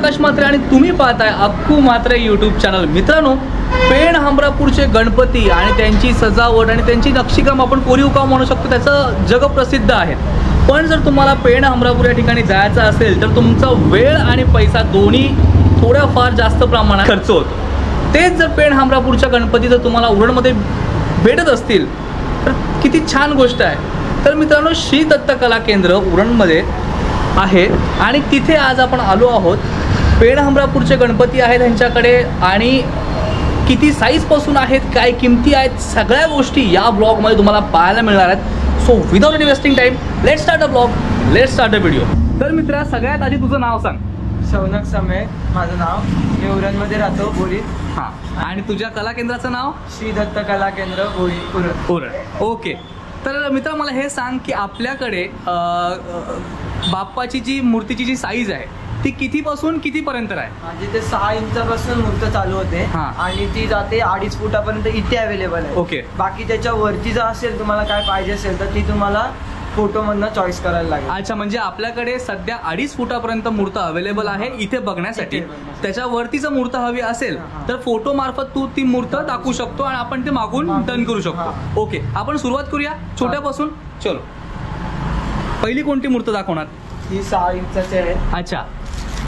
आकाश म्हात्रे आणि तुम्ही पाहताय अक्कू म्हात्रे यूट्यूब चॅनल। मित्रांनो, पेण हमरापूरचे गणपती आणि त्यांची सजावट आणि त्यांची नक्षीकाम आपण कोरीव काम म्हणू शकतो, त्याचं जगप्रसिद्ध आहे। पण जर तुम्हाला पेण हमरापूर या ठिकाणी जायचं असेल तर तुमचा वेळ आणि पैसा दोन्ही थोड्याफार जास्त प्रमाणात खर्च होतो। तेच जर पेण हमरापूरच्या गणपती जर तुम्हाला उरणमध्ये भेटत असतील तर किती छान गोष्ट आहे। तर मित्रांनो, श्री दत्त कला केंद्र उरणमध्ये आहे आणि तिथे आज आपण आलो आहोत। पेण हमरापूरचे गणपती आहेत त्यांच्याकडे आणि किती साईजपासून आहेत, काय किमती आहेत, सगळ्या गोष्टी या ब्लॉगमध्ये तुम्हाला पाहायला मिळणार आहेत। So without any wasting time, let's start a blog, let's start a video. तर मित्रा, सगळ्यात आधी तुझं नाव सांग। शौनक समय माझं नाव, मी उरणमध्ये राहतो, बोरीत। हां, आणि तुझ्या कला केंद्राचं नाव? श्री दत्त कला केंद्र, बोरी, उरण। उरण, ओके। तर मित्रा, मला हे सांग की आपल्याकडे बाप्पाची जी मूर्तीची जी साईज आहे ती कितीपासून कितीपर्यंत आहे? म्हणजे ते 6 इंचापासून मूर्त चालू होते आणि ती जाते 2.5 फुटापर्यंत इथे अवेलेबल आहे। ओके। बाकी त्याच्या वरती जर असेल, तुम्हाला काय पाहिजे असेल तर ती तुम्हाला फोटोमधनं चॉईस करायला लागेल। अच्छा, म्हणजे आपल्याकडे सध्या 2.5 फुटापर्यंत मूर्त अवेलेबल आहे इथे बघण्यासाठी। त्याच्यावरती जर मूर्त हवी असेल तर फोटो मार्फत तू ती मूर्त दाखवू शकतो आणि आपण ते मागून डन करू शकतो। ओके, आपण सुरुवात करूया छोट्यापासून। चलो, पहिली कोणती मूर्त दाखवणार? ही 6 इंचाची आहे। अच्छा,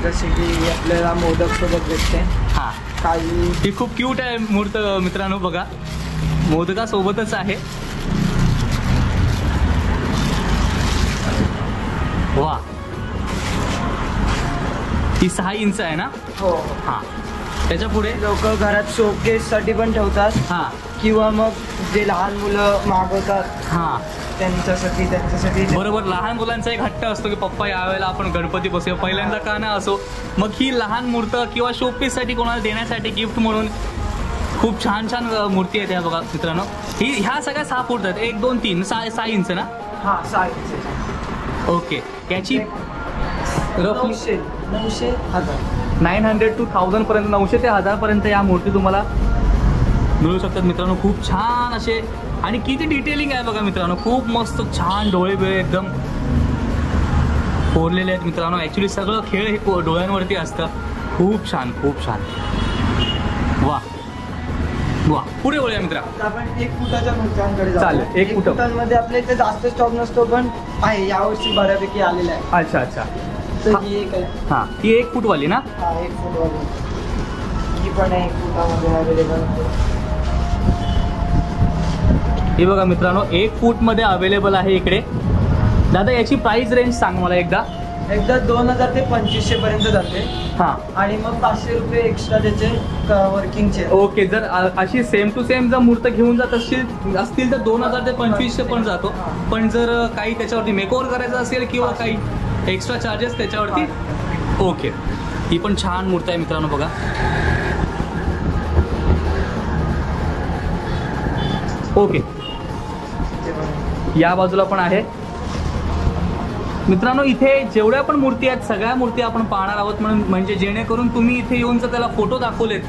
जसे की आपल्याला मोदक सोबत भेटते। हा, काही ही खूप क्यूट आहे मूर्त मित्रांनो, बघा मोदका सोबतच आहे। वा, ही 6 इंच आहे ना? हो। हा, त्याच्या पुढे लोक घरात शोकेस साठी पण ठेवतात। हा, किंवा मग जे लहान मुलं मागवतात हा, त्यांच्यासाठी बरोबर। लहान मुलांचा एक हट्ट असतो की पप्पा यावेळेला आपण गणपती बसूया, पहिल्यांदा का ना असो, मग ही लहान मूर्त किंवा शोपीस साठी कोणाला देण्यासाठी गिफ्ट म्हणून खूप छान छान मूर्ती आहेत। ह्या बघा मित्रांनो, ह्या सगळ्या 6 फूट आहेत, 1 2 3 6 इंच ना? हा, 6 इंच। ओके, याची रफली 900 to 1000 पर्यंत, 900 ते 1000 पर्यंत या मूर्ती तुम्हाला मिळू शकतात मित्रांनो। खूप छान असे आणि किती डिटेलिंग आहे बघा मित्रांनो, खूप मस्त छान डोळे बिळे एकदम कोरलेले आहेत मित्रांनो। ॲक्च्युली सगळं खेळ हे डोळ्यांवरती असतं। खूप छान, खूप छान, वा वा। पुढे वळूया मित्रा, आपण 1 फुटाच्या मूर्त्यांकडे चालेल। 1 फुटांमध्ये आपल्या इथे जास्त स्टॉक नसतो, पण आहे यावर्षी बऱ्यापैकी आलेला आहे। अच्छा अच्छा, तर ही एक आहे। हां, ही 1 फूटवाली ना? हा, 1 फुटवाली, ही पण 1 फुटामध्ये अवेलेबल आहे। हे बघा मित्रांनो, 1 फूटमध्ये अवेलेबल आहे इकडे। दादा, याची प्राइस रेंज सांग मला एकदा। 2000 ते 2500 पर्यंत जाते। हां, आणि मग 500 रुपये एक्स्ट्रा त्याचे वर्किंगचे। ओके, जर अशी सेम टू सेम जर मूर्त घेऊन जात असतील तर 2000 ते 2500 पण जातो। पण जर काही त्याच्यावरती मेकओव्हर करायचं असेल किंवा काही एक्स्ट्रा चार्जेस त्याच्यावरती, ओके। ही पण छान मूर्त आहे मित्रांनो, बघा। ओके, या बाजूला पण आहे मित्रांनो। इथे जेवढ्या पण मूर्ती आहेत सगळ्या मूर्ती आपण पाहणार आहोत, म्हणजे जेणेकरून तुम्ही इथे येऊन जर त्याला फोटो दाखवलेत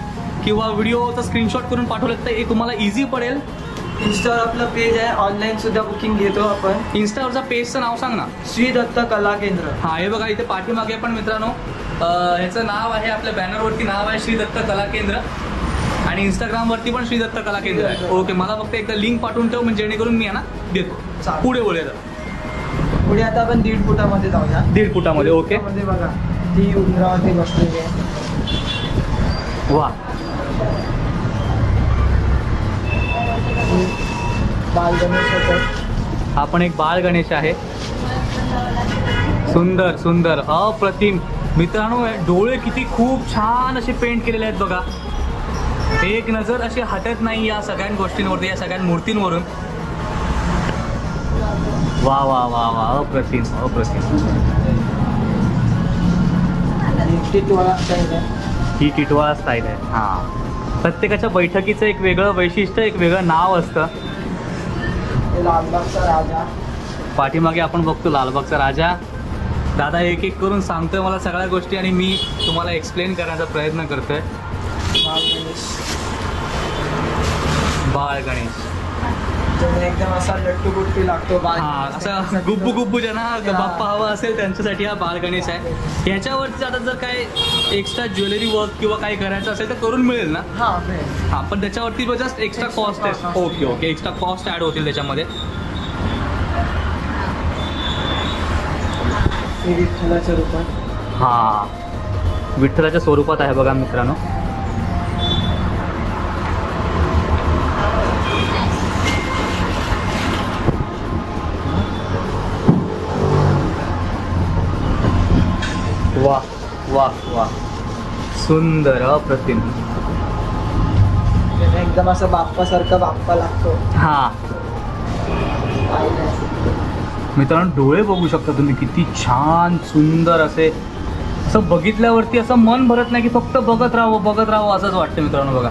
किंवा व्हिडिओचा स्क्रीनशॉट करून पाठवलेत तर हे तुम्हाला इझी पडेल। इन्स्टावर आपलं पेज आहे, ऑनलाईन सुद्धा बुकिंग घेतो आपण। इन्स्टावरचा पेजचं नाव सांग ना। श्री दत्त कला केंद्र। हा, हे बघा इथे पाठीमागे पण मित्रांनो ह्याचं नाव आहे, आपल्या बॅनरवरती नाव आहे श्री दत्त कला केंद्र आणि इंस्टाग्रामवरती पण श्री दत्त कला केंद्र आहे। ओके, मला फक्त एकदा लिंक पाठवून ठेव, म्हणजे जेणेकरून मी ना देतो। पुढे वळूया, पुढे आता आपण 1.5 फुटामध्ये जाऊया। 1.5 फुटामध्ये, ओके। मध्ये बघा, ती उंदरावरती बसलेली आहे। वा, बाल गणेश, हा पण एक बाळ गणेश आहे। सुंदर सुंदर, अप्रतिम मित्रांनो। डोळे किती खूप छान असे पेंट केलेले आहेत बघा, एक नजर अशी हटत नाही या सगळ्या गोष्टींवरती, या सगळ्या मूर्तींवरून। वा वा वा वा, अप्रतिम अप्रतिम। ही टिटवाळा स्टाईल आहे। हां, प्रत्येकाच्या बैठकीचं एक वेगळं वैशिष्ट्य, एक वेगळं नाव असतं। लालबागचा राजा, पाठीमागे आपण बघतो लालबागचा राजा। दादा एक एक करून सांगतोय मला सगळ्या गोष्टी आणि मी तुम्हाला एक्सप्लेन करण्याचा प्रयत्न करतोय। बाल गणेश, बाळ गणेश, एकदम असा लट्टू गुट्टू लागतो. हा असं गुब्बू गुब्बू ज्यांना बाप्पा हवा असेल त्यांच्यासाठी हा बाल गणेश आहे. ह्याच्यावरती आता जर काय एक्स्ट्रा ज्वेलरी वर्क किंवा काही करायचं असेल तर करून मिळेल ना? हा पण त्याच्यावरती जस्ट एक्स्ट्रा कॉस्ट आहे. Okay okay, extra cost add होतील त्याच्यामध्ये. विठ्ठलाच्या रूपात. हा विठ्ठलाच्या स्वरूपात आहे बघा मित्रांनो. वा वा वा, सुंदर अप्रतिम. एकदम असं बाप्पासारखा बाप्पा लागतो. हा मित्रांनो, डोळे बघू शकता तुम्ही, किती छान सुंदर असे. असं बघितल्यावरती असं मन भरत नाही की फक्त बघत राहावं असंच वाटतं मित्रांनो. बघा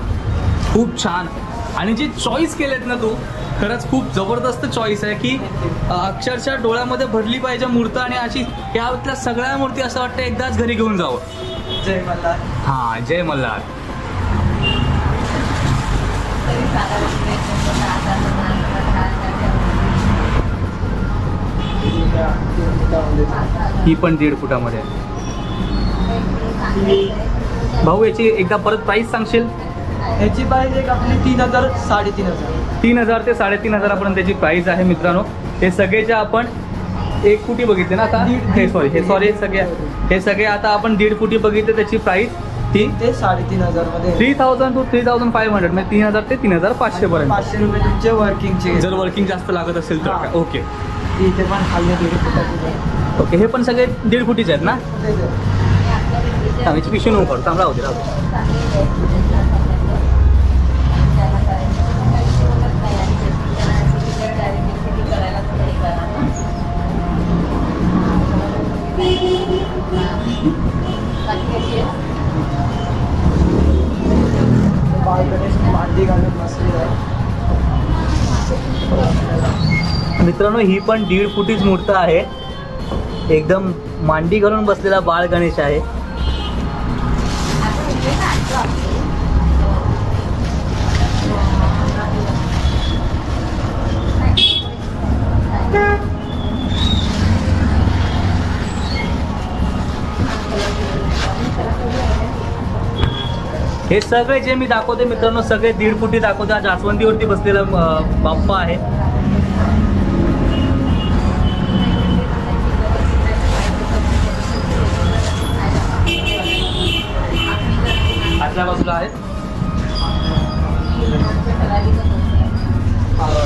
खूप छान. आणि जे चॉईस केलेत ना तू, खरंच खूप जबरदस्त चॉईस आहे की अक्षरशः डोळ्यामध्ये भरली पाहिजे मूर्त. आणि अशी यातल्या सगळ्या मूर्ती असं वाटतं एकदाच घरी घेऊन जावं. जय मल्हार. हा जय मल्हार. ही पण 1.5 फुटामध्ये आहे. भाऊ याची एकदा परत प्राइस सांगशील? ह्याची प्राइस एक आपली 3,000 3,500. 3,000 ते 3,500 पर्यंत त्याची प्राइस आहे मित्रांनो. हे सगळे जे आपण 1 फुटी बघितले ना आता, हे सगळे आता आपण 1.5 फुटी बघितले, त्याची प्राइस 3 ते 3,500 मध्ये. 3,000 to 3,500 म्हणजे 3,000 ते 3,500 पर्यंत. 500 रुपये तुमचे वर्किंगचे, जर वर्किंग जास्त लागत असेल तर. ओके इथे पण खाली 1.5 फुटाचे. ओके, हे पण सगळे 1.5 फुटीचे आहेत ना? आम्ही पिशवी नको काढू, चांगला होते. मांडी घालून बसलेला आहे मित्रांनो. ही पण 1.5 फुटीच मूर्त आहे. एकदम मांडी घालून बसलेला बाळ गणेश आहे. हे सगळे जे मी दाखवते मित्रांनो, सगळे 1.5 फुटी दाखवते. जास्वंदीवरती बसलेला बाप्पा आहे. आतल्या बाजूला आहे.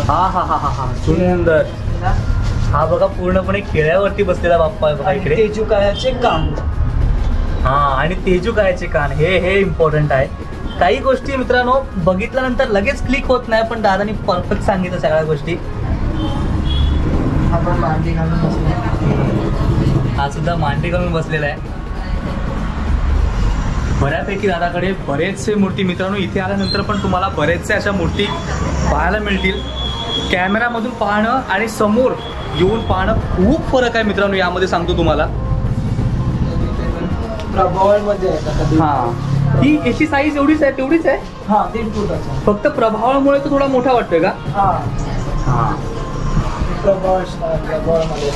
हा सुंदर. हा बघा पूर्णपणे खेळ्यावरती बसलेला बाप्पा आहे बघा इकडे. तेजुकायाचे कान. हा आणि तेजुकायाचे कान, हे इम्पॉर्टंट आहे. काही गोष्टी मित्रांनो बघितल्यानंतर लगेच क्लिक होत नाही, पण दादानी परफेक्ट सांगितलं सगळ्या गोष्टी. आपण मांडी घालून बसलेला. हा सुद्धा मांडी घालून बसलेला आहे. बऱ्यापैकी दादाकडे बरेचसे मूर्ती मित्रांनो, इथे आल्यानंतर पण तुम्हाला बरेचसे अशा मूर्ती पाहायला मिळतील. कॅमेरामधून पाहणं आणि समोर येऊन पाहणं खूप फरक आहे मित्रांनो यामध्ये, सांगतो तुम्हाला. प्रभावळमध्ये आहे. हा ही याची साईज एवढीच आहे, तेवढीच आहे. हा 1.5 फुटाचा. फक्त प्रभावामुळे तो थोडा मोठा वाटतोय का? हा प्रभावळमध्ये.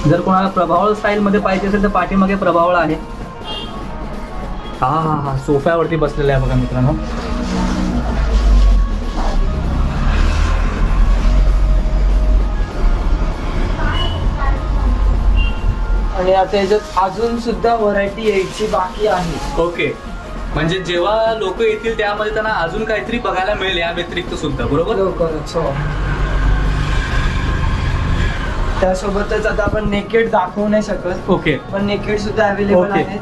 जर कोणाला प्रभावळ स्टाईलमध्ये पाहिजे असेल तर पाठीमागे प्रभावळ आहे. हा सोफ्यावरती बसलेला आहे बघा मित्रांनो. आणि आता याच्यात अजून सुद्धा व्हरायटी यायची बाकी आहे. ओके, म्हणजे जेव्हा लोक येतील त्यामध्ये त्यांना अजून काहीतरी बघायला मिळेल या व्यतिरिक्त सुद्धा. बरोबर. लवकरच. त्यासोबतच आता आपण नेकेड दाखवू नाही शकत. ओके, पण नेकेड सुद्धा अवेलेबल आहे.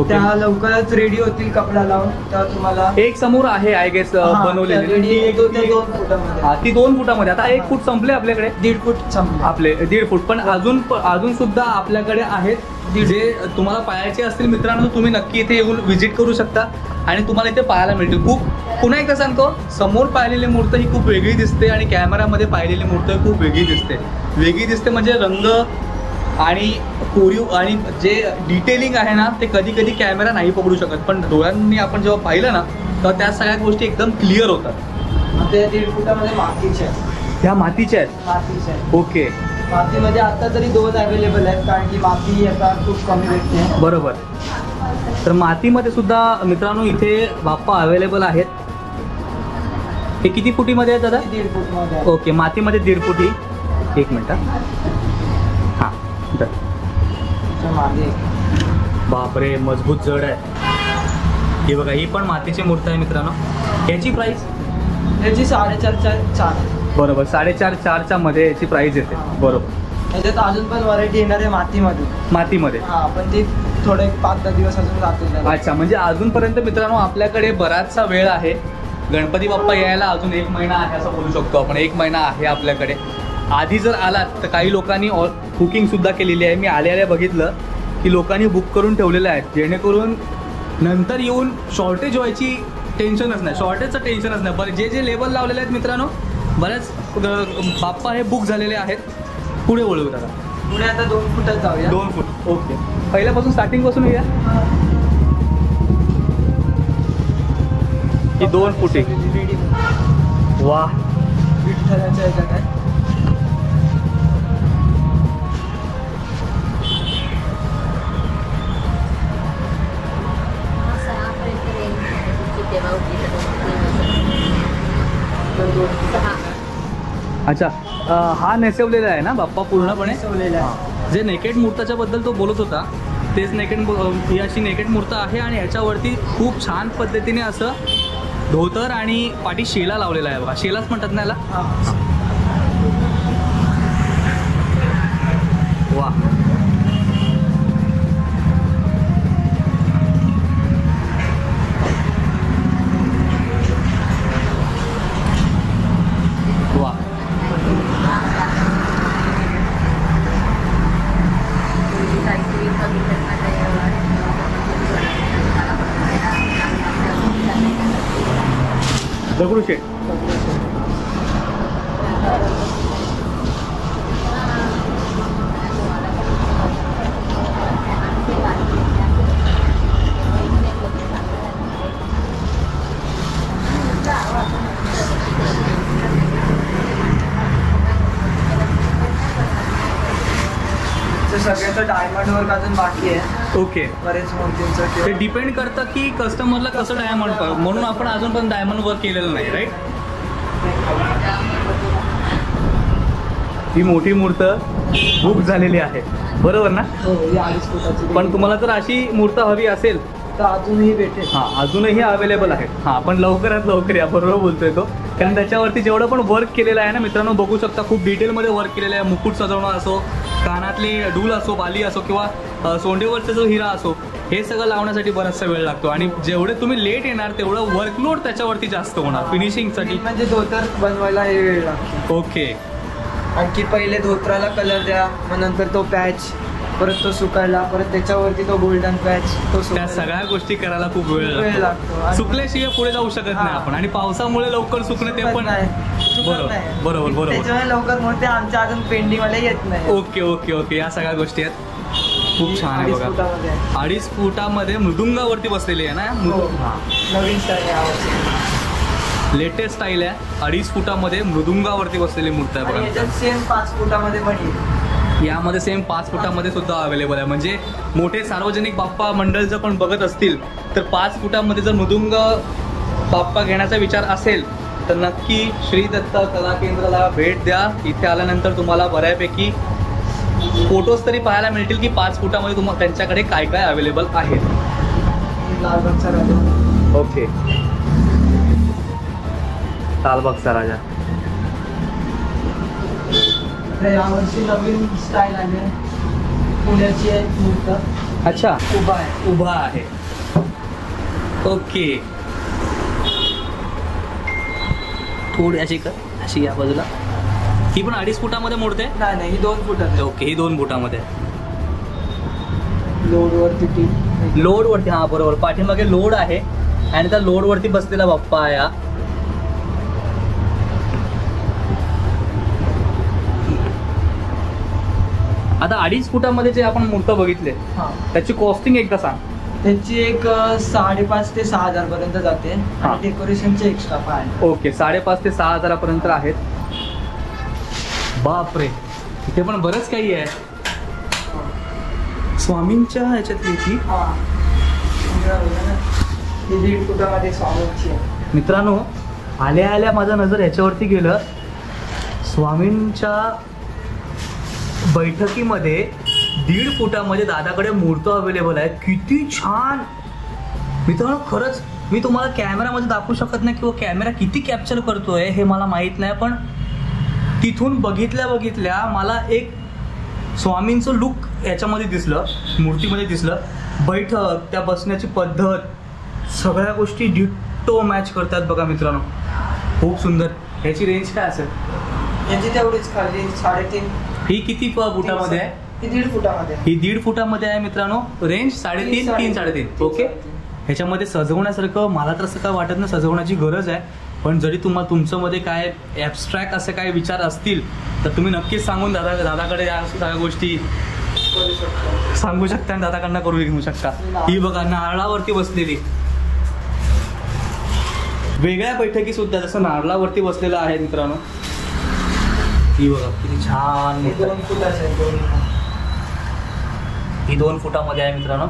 त्या लवकरच रेडी होतील कपडा लावून. तेव्हा तुम्हाला एक समोर आहे आय गेस बनवलेली. 2 फुटामध्ये. ती 2 फुटामध्ये. आता 1 फूट संपले आपल्याकडे. 1.5 फूट आपले 1.5 फूट. पण अजून सुद्धा आपल्याकडे आहेत जे तुम्हाला पाहायचे असतील मित्रांनो, तुम्ही नक्की इथे येऊन व्हिजिट करू शकता आणि तुम्हाला इथे पाहायला मिळतील. पुन्हा एकदा सांगतो, समोर पाहिलेली मूर्त ही खूप वेगळी दिसते आणि कॅमेरामध्ये पाहिलेली मूर्त खूप वेगळी दिसते. म्हणजे रंग आणि कोरीव आणि जे डिटेलिंग आहे ना, ते कधी कधी कॅमेरा नाही पकडू शकत, पण डोळ्यांनी आपण जेव्हा पाहिलं ना तर त्या सगळ्या गोष्टी एकदम क्लिअर होतात. ते 1.5 फुटामध्ये बाकीचे आहे. ह्या मातीच्या आहेत. मातीचे आहे. ओके मातीमध्ये आता तरी 2 अवेलेबल आहेत, कारण की माती आता खूप कमी भेटते. बरोबर. तर मातीमध्ये सुद्धा मित्रांनो इथे बाप्पा अवेलेबल आहेत. हे किती फुटीमध्ये आहेत दादा? 1.5 फूटमध्ये आहे. ओके, मातीमध्ये 1.5 फुटी. एक मिनटं. हां तर त्याच्या मागे बापरे, मजबूत जड आहे. ही बघा, ही पण मातीची मूर्ती आहे मित्रांनो. याची प्राईस? याची 4.5 बरोबर, 4.5-4च्या मध्ये याची प्राईस येते. बरोबर. याच्यात अजून पण व्हरायटी येणार आहे मातीमध्ये. मातीमध्ये हा, पण ती थोडे 5-10 दिवस अजून जातील. अच्छा, म्हणजे अजूनपर्यंत मित्रांनो आपल्याकडे बराचसा वेळ आहे. गणपती बाप्पा यायला अजून 1 महिना आहे असं बोलू शकतो आपण. 1 महिना आहे आपल्याकडे. आधी जर आलात तर काही लोकांनी बुकिंगसुद्धा केलेली आहे. मी आल्या बघितलं की लोकांनी बुक करून ठेवलेलं आहे, जेणेकरून नंतर येऊन शॉर्टेज व्हायची टेन्शनच नाही. शॉर्टेजचं टेन्शनच नाही. बरं, जे लेबल लावलेले आहेत मित्रांनो, बऱ्याच बाप्पा हे बुक झालेले आहेत. पुढे वळू दादा. पुढे आता 2 फुटात जाऊया. 2 फूट. ओके, पहिल्यापासून स्टार्टिंगपासून येऊया. ही 2 फुटी. रेडी. वा, विठ्ठलाच्या ह्याच्यात आहे. अच्छा. हा नेसवलेला आहे ना बाप्पा पूर्णपणे? नेसवलेला आहे. जे नेकेड मूर्ताच्या बद्दल तो बोलत होता तेच नेकेड. ही अशी नेकेड मूर्त आहे आणि याच्यावरती खूप छान पद्धतीने असं धोतर आणि पाठी शेला लावलेला आहे बघा. शेलाच म्हणतात ना याला? वा, वा. दगडूशेठ. सगळ्याचं डायमंड वर्क अजून बाकी आहे. ओके. बरेच मूर्तींचं ते डिपेंड करतं की कस्टमरला कसं डायमंड, म्हणून आपण अजून पण डायमंड वर्क केलेलं नाही, राईट? ही मोठी मूर्त बुक झालेली आहे, बरोबर ना? हो, ही 2.5 फुटाची. पण तुम्हाला जर अशी मूर्त हवी असेल तर अजूनही भेटेल. हां, अजूनही अवेलेबल आहे. हां, पण लवकरात लवकर या, बरोबर बोलतोय तो. कारण त्याच्यावरती जेवढं पण वर्क केलेलं आहे ना मित्रांनो, बघू शकता खूप डिटेलमध्ये वर्क केलेलं आहे. मुकुट सजवणं असो, कानातले डूल असो, बाली असो, किंवा सोंडेवरचा जो हिरा असो, हे सगळं लावण्यासाठी बराचसा वेळ लागतो. आणि जेवढे तुम्ही लेट येणार तेवढं वर्कलोड त्याच्यावरती जास्त होणार फिनिशिंगसाठी. म्हणजे धोतर बनवायला हे वेळ लागतो. ओके. आणखी पहिले धोत्राला कलर द्या, मग नंतर तो पॅच, परत तो सुकायला, परत त्याच्यावरती तो गोल्डन पॅच, तो त्या सुकायला. सगळ्या गोष्टी करायला खूप वेळ वेळ लागतो. लागतो. आणि सुकल्याशिवाय पुढे जाऊ शकत नाही हां. आपण. आणि पावसामुळे लवकर सुकणं ते पण नाही. बरोबर बरोबर बरोबर. त्याच्यामुळे लवकर मूर्ती आमच्या अजून पेंडिंग वाले येत नाही. ओके ओके ओके, या सगळ्या गोष्टी आहेत. खूप छान आहे 2.5 बघा. फुटामध्ये आहे. 2.5 फुटामध्ये मृदुंगावरती बसलेली आहे ना? हो. नवीन स्टाईल आहे. लेटेस्ट स्टाईल आहे. 2.5 फुटामध्ये मृदुंगावरती बसलेली मूर्ती आहे आणि बघा. याच्यात सेम 5 फुटामध्ये पण येईल. यामध्ये सेम 5 फुटामध्ये सुद्धा अवेलेबल आहे. म्हणजे मोठे सार्वजनिक बाप्पा मंडळ जर पण बघत असतील तर 5 फुटामध्ये जर मृदुंग बाप्पा घेण्याचा विचार असेल तर नक्की श्री दत्त कला केंद्राला भेट द्या. इथे आल्यानंतर तुम्हाला बऱ्यापैकी फोटोज तरी पाहायला मिळतील की 5 फुटामध्ये तुम्हाला त्यांच्याकडे काय काय अवेलेबल आहे. लालबागचा राजा. ओके. लालबागचा राजा. यावर्षी नवीन स्टाईल आहे, पुण्याची आहे मूर्त. अच्छा, उभा आहे. उभा आहे. ओके. थोडी अशी कर, अशी या बाजूला. ही पण 2.5 फुटामध्ये मोडते? नाही नाही, ही 2 फुटात. ओके, ही 2 फुटामध्ये. लोडवरती ती लोडवरती, हां बरोबर. पाठीमागे लोड आहे आणि त्या लोडवरती बसलेला बाप्पा आहे. आता 2.5 फुटामध्ये जे आपण मूर्त बघितले त्याची कॉस्टिंग एकदा सांग. त्याची एक 5,500 ते 6,000 पर्यंत जाते. हा. आणि डेकोरेशनचे एक्स्ट्रा आहे. ओके, 5,500 ते 6,000 पर्यंत आहेत. बापरे, इथे पण बरंच काही आहे. स्वामींच्या ह्याच्यातली ती. ही 1.5 फुटामध्ये स्वामींची आहे. मित्रांनो, आल्या आल्या माझं नजर ह्याच्यावरती गेलं. स्वामींच्या बैठकीमध्ये 1.5 फुटामध्ये दादाकडे मूर्त अवेलेबल आहे. किती छान मित्रांनो. खरंच मी तुम्हाला कॅमेरामध्ये दाखवू शकत नाही किंवा कॅमेरा किती कॅप्चर करतोय हे मला माहीत नाही, पण तिथून बघितल्या मला एक स्वामींचं लुक याच्यामध्ये दिसलं, मूर्तीमध्ये दिसलं. बैठक, त्या बसण्याची पद्धत, सगळ्या गोष्टी डिट्टो मॅच करतात बघा मित्रांनो. खूप सुंदर. ह्याची रेंज काय असेल? याची तेवढीच खाली 3.5. ही किती फुटामध्ये आहे? ही 1.5 फुटामध्ये. ही 1.5 फुटामध्ये आहे मित्रांनो. रेंज 3.5, 3.5. ओके. ह्याच्यामध्ये सजवण्यासारखं मला तर असं काय वाटत नाही सजवण्याची गरज आहे, पण जरी तुम्हाला तुमच्यामध्ये काय ॲबस्ट्रॅक्ट असे काय विचार असतील तर तुम्ही नक्कीच सांगून दादाकडे या सगळ्या गोष्टी सांगू शकता आणि दादाकडनं करून घेऊ शकता. ही बघा नारळावरती बसलेली वेगळ्या बैठकी सुद्धा जसं नारळावरती बसलेलं आहे मित्रांनो. ही बघा किती छान. 2 फुटाची आहे. ही 2 फुटामध्ये आहे मित्रांनो.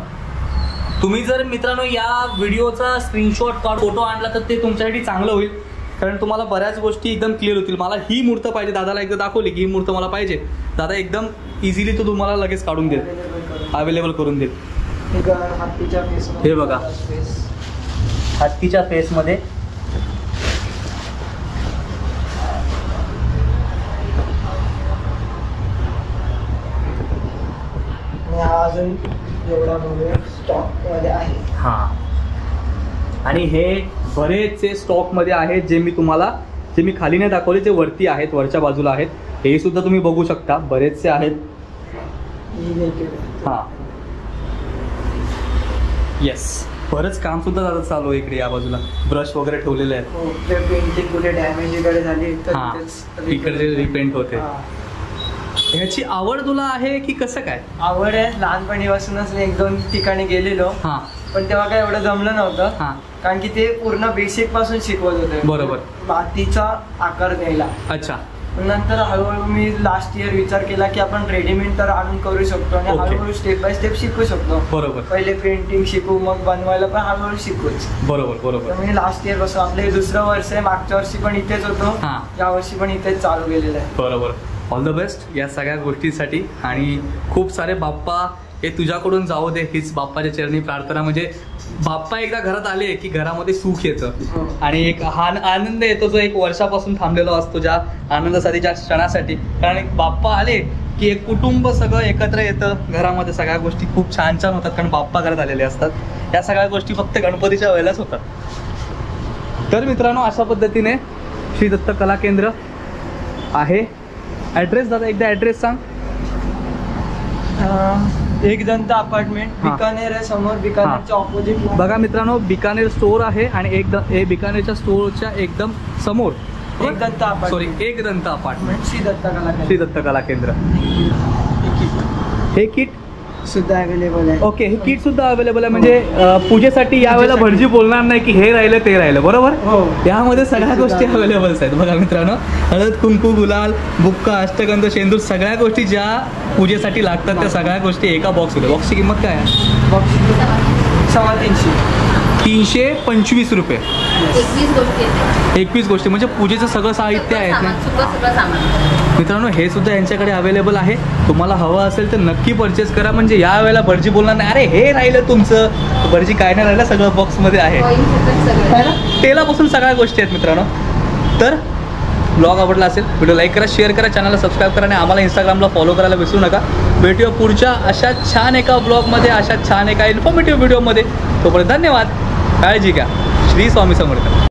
तुम्ही जर मित्रांनो या व्हिडिओचा स्क्रीनशॉट काढून फोटो आणला तर ते तुमच्यासाठी चांगलं होईल, कारण तुम्हाला बऱ्याच गोष्टी एकदम क्लिअर होतील. मला ही मूर्त पाहिजे, दादाला एकदा दाखवली की ही मूर्त मला पाहिजे, दादा एकदम इझिली तो तुम्हाला लगेच काढून देईल, अवेलेबल करून देईल. हे बघा हत्तीच्या फेसमध्ये. अजून एवढा स्टॉकमध्ये आहे. हां, आणि हे बरेचसे स्टॉकमध्ये आहेत जे मी खाली नाही दाखवले, जे वरती आहेत, वरच्या बाजूला आहेत. हे सुद्धा तुम्ही बघू शकता, बरेचसे आहेत. हां, येस, बरंच काम सुद्धा दादा चालू आहे इकडे. या बाजूला ब्रश वगैरे ठेवलेले आहेत. पेंटिंग कुठे डॅमेज वगैरे झाली तर इकडे रिपेंट होते. ह्याची आवड तुला आहे की कसं काय? आवड आहे, लहानपणीपासूनच मी 1-2 ठिकाणी गेलेलो. हां, पण तेव्हा काय एवढं जमलं नव्हतं. हां, कारण की ते पूर्ण बेसिक पासून शिकवत होते. बरोबर. मातीचा आकार द्यायला. अच्छा. नंतर हळूहळू मी लास्ट इयर विचार केला की आपण रेडीमेड तर आणून करू शकतो आणि हळूहळू स्टेप बाय स्टेप शिकू शकतो. बरोबर. पहिले पेंटिंग शिकू, मग बनवायला पण हळूहळू शिकूच. बरोबर बरोबर. मी लास्ट इयर पासून, आपले 2रं वर्ष आहे, मागच्या वर्षी पण इथेच होतो, या वर्षी पण इथेच चालू केलेलं आहे. बरोबर. ऑल द बेस्ट या सगळ्या गोष्टींसाठी. आणि खूप सारे बाप्पा हे तुझ्याकडून जाऊ दे, हीच बाप्पाच्या चरणी प्रार्थना. म्हणजे बाप्पा एकदा घरात आले की घरामध्ये सुख येतं आणि एक हा आनंद येतो जो एक वर्षापासून थांबलेला असतो, ज्या आनंदासाठी, ज्या क्षणासाठी. कारण एक बाप्पा आले की एक कुटुंब सगळं एकत्र येतं घरामध्ये. सगळ्या गोष्टी खूप छान छान होतात कारण बाप्पा घरात आलेले असतात. या सगळ्या गोष्टी फक्त गणपतीच्या वेळेलाच होतात. तर मित्रांनो, अशा पद्धतीने श्री दत्त कला केंद्र आहे. ॲड्रेस दादा एकदा ॲड्रेस सांग. एक दंत अपार्टमेंट, बिकानेर आहे समोर, बिकानेरच्या ऑपोजिट. बघा मित्रांनो, बिकानेर स्टोर आहे आणि बिकानेरच्या स्टोरच्या एकदम समोर एक दंत अपार्टमेंट, श्री दत्त कला केंद्र. हे किट सुद्धा अवेलेबल आहे. ओके, हे किट सुद्धा अवेलेबल आहे. म्हणजे पूजेसाठी यावेळेला भटजी बोलणार नाही की हे राहिलं ते राहिलं, बरोबर. यामध्ये सगळ्या गोष्टी अवेलेबल आहेत. बघा मित्रांनो, हळद, कुंकू, गुलाल, बुक्का, अष्टगंध, शेंदूर, सगळ्या गोष्टी ज्या पूजेसाठी लागतात त्या सगळ्या गोष्टी एका बॉक्समध्ये. बॉक्सची किंमत काय आहे? बॉक्स 325 रुपये. 21 गोष्टी म्हणजे पूजेचं सगळं साहित्य आहे ना मित्रांनो. हे सुद्धा यांच्याकडे अवेलेबल आहे. तुम्हाला हवं असेल तर नक्की परचेस करा. म्हणजे यावेळेला भटजी बोलणार नाही अरे हे राहिलं तुमचं, भटजी काय नाही राहिलं, सगळं बॉक्समध्ये आहे. तेलापासून सगळ्या गोष्टी आहेत मित्रांनो. तर ब्लॉग आवडला असेल, व्हिडिओ लाईक करा, शेअर करा, चॅनलला सबस्क्राईब करा आणि आम्हाला इंस्टाग्रामला फॉलो करायला विसरू नका. भेटूया पुढच्या अशा छान एका ब्लॉगमध्ये, अशा छान एका इन्फॉर्मेटिव्ह व्हिडिओमध्ये. तोपर्यंत धन्यवाद. काळजी घ्या. श्री स्वामी समर्थ.